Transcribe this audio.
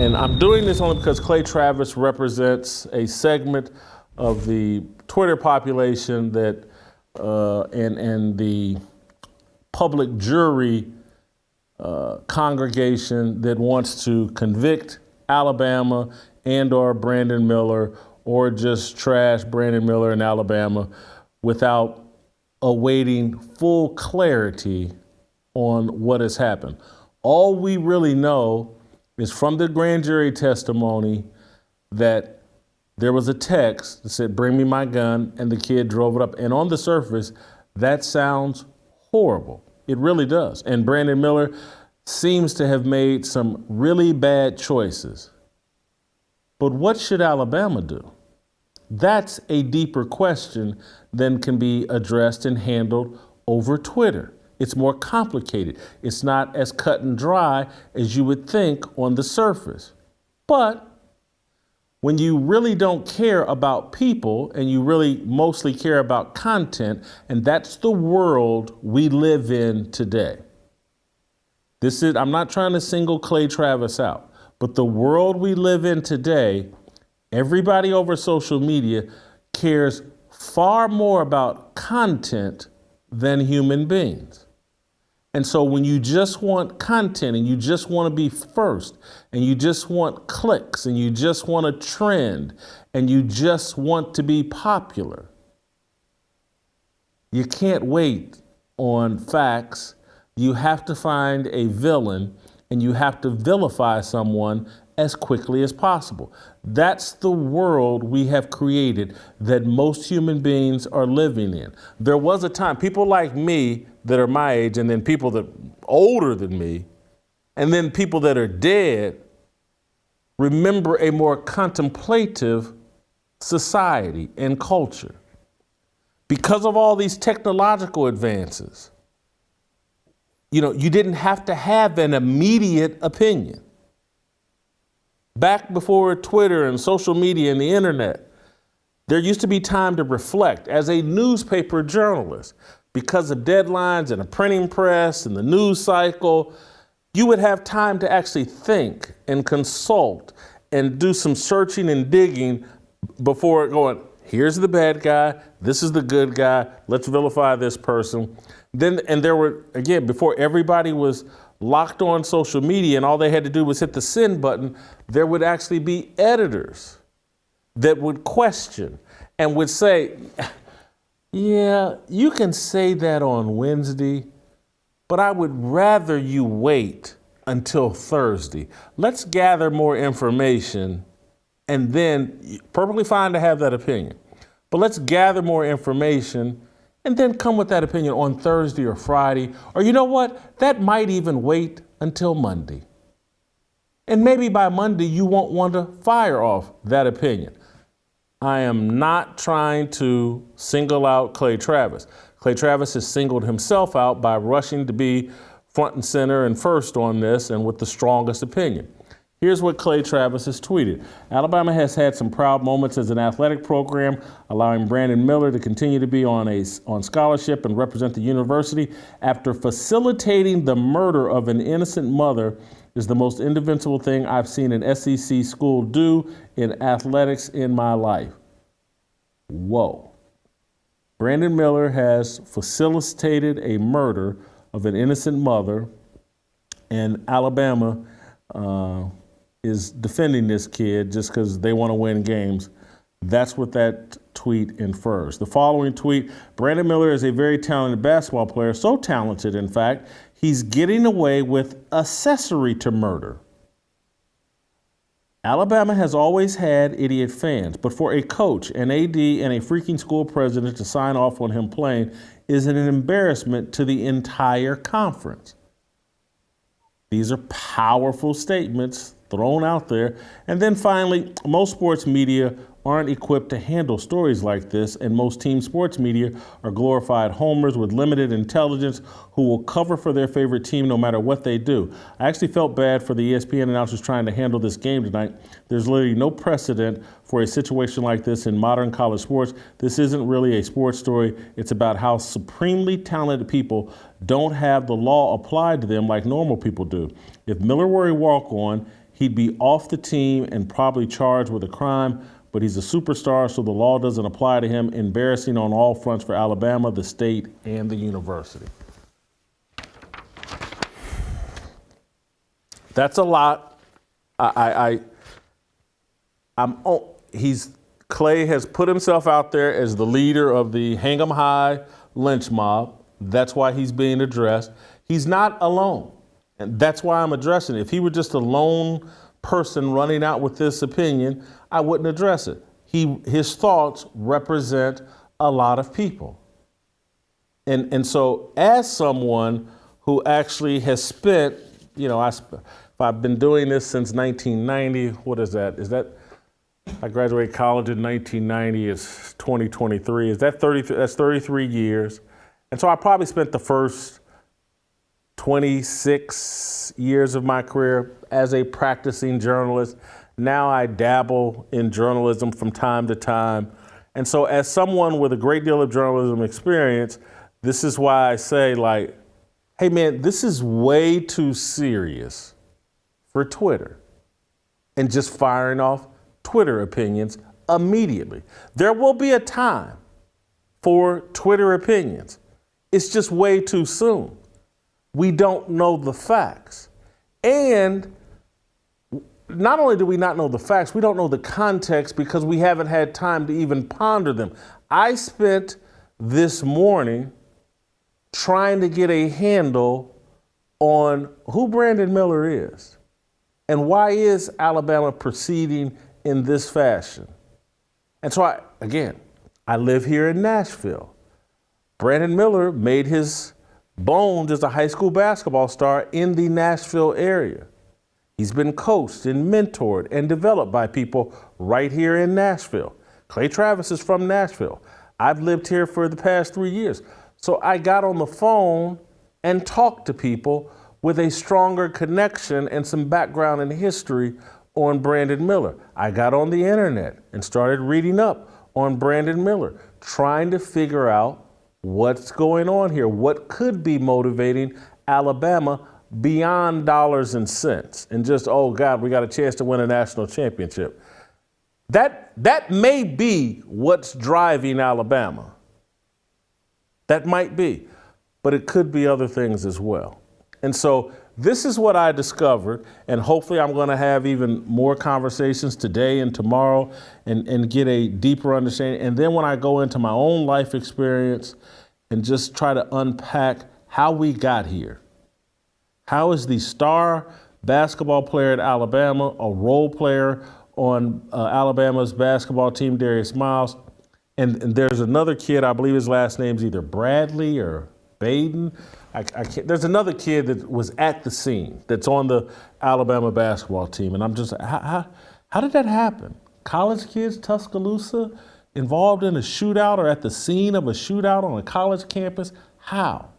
And I'm doing this only because Clay Travis represents a segment of the Twitter population that and the public jury congregation that wants to convict Alabama and or Brandon Miller, or just trash Brandon Miller in Alabama without awaiting full clarity on what has happened. All we really know is from the grand jury testimony that there was a text that said, "Bring me my gun," and the kid drove it up. And on the surface, that sounds horrible. It really does. And Brandon Miller seems to have made some really bad choices. But what should Alabama do? That's a deeper question than can be addressed and handled over Twitter. It's more complicated. It's not as cut and dry as you would think on the surface. But when you really don't care about people and you really mostly care about content, and that's the world we live in today. I'm not trying to single Clay Travis out, but the world we live in today, everybody over social media cares far more about content than human beings. And so when you just want content and you just want to be first and you just want clicks and you just want a trend and you just want to be popular, you can't wait on facts. You have to find a villain and you have to vilify someone as quickly as possible. That's the world we have created that most human beings are living in. There was a time, people like me that are my age, and then people that older than me, and then people that are dead, remember a more contemplative society and culture. Because of all these technological advances, you didn't have to have an immediate opinion. Back before Twitter and social media and the internet, there used to be time to reflect. As a newspaper journalist, because of deadlines and a printing press and the news cycle, you would have time to actually think and consult and do some searching and digging before going, here's the bad guy, this is the good guy, let's vilify this person. And there were, again, before everybody was locked on social media and all they had to do was hit the send button, there would actually be editors that would question and would say, yeah, you can say that on Wednesday, but I would rather you wait until Thursday. Let's gather more information, and then perfectly fine to have that opinion. But let's gather more information and then come with that opinion on Thursday or Friday. Or you know what? That might even wait until Monday. And maybe by Monday, you won't want to fire off that opinion. I am not trying to single out Clay Travis. Clay Travis has singled himself out by rushing to be front and center and first on this and with the strongest opinion. Here's what Clay Travis has tweeted. Alabama has had some proud moments as an athletic program, allowing Brandon Miller to continue to be on scholarship and represent the university after facilitating the murder of an innocent mother is the most indefensible thing I've seen an SEC school do in athletics in my life. Whoa. Brandon Miller has facilitated a murder of an innocent mother, and Alabama is defending this kid just because they want to win games. That's what that tweet infers. The following tweet, Brandon Miller is a very talented basketball player, so talented, in fact, he's getting away with accessory to murder. Alabama has always had idiot fans, but for a coach, an AD, and a freaking school president to sign off on him playing is an embarrassment to the entire conference. These are powerful statements thrown out there. And then finally, most sports media aren't equipped to handle stories like this, and most team sports media are glorified homers with limited intelligence who will cover for their favorite team no matter what they do. I actually felt bad for the ESPN announcers trying to handle this game tonight. There's literally no precedent for a situation like this in modern college sports. This isn't really a sports story. It's about how supremely talented people don't have the law applied to them like normal people do. If Miller were a walk-on, he'd be off the team and probably charged with a crime, but he's a superstar, so the law doesn't apply to him. Embarrassing on all fronts for Alabama, the state, and the university. That's a lot. Clay has put himself out there as the leader of the Hang 'em High lynch mob. That's why he's being addressed. He's not alone, and that's why I'm addressing it. If he were just a lone person running out with this opinion, I wouldn't address it. His thoughts represent a lot of people. And so as someone who actually has spent, I've been doing this since 1990, what is that? I graduated college in 1990, it's 2023. That's 33 years. And so I probably spent the first 26 years of my career as a practicing journalist. Now I dabble in journalism from time to time. And so as someone with a great deal of journalism experience, this is why I say, hey man, this is way too serious for Twitter and just firing off Twitter opinions immediately. There will be a time for Twitter opinions. It's just way too soon. We don't know the facts. And not only do we not know the facts, we don't know the context because we haven't had time to even ponder them. I spent this morning trying to get a handle on who Brandon Miller is and why is Alabama proceeding in this fashion. And so I live here in Nashville. Brandon Miller made his bones as a high school basketball star in the Nashville area. He's been coached and mentored and developed by people right here in Nashville. Clay Travis is from Nashville. I've lived here for the past 3 years. So I got on the phone and talked to people with a stronger connection and some background and history on Brandon Miller. I got on the internet and started reading up on Brandon Miller, trying to figure out what's going on here, what could be motivating Alabama beyond dollars and cents and just, oh God, we got a chance to win a national championship. That may be what's driving Alabama. That might be, but it could be other things as well. And so this is what I discovered, and hopefully I'm going to have even more conversations today and tomorrow and get a deeper understanding. And then when I go into my own life experience and just try to unpack how we got here. How is the star basketball player at Alabama, a role player on Alabama's basketball team, Darius Miles, and there's another kid, I believe his last name's either Bradley or Baden. I can't, there's another kid that was at the scene that's on the Alabama basketball team. And I'm just, how did that happen? College kids, Tuscaloosa, involved in a shootout or at the scene of a shootout on a college campus? How?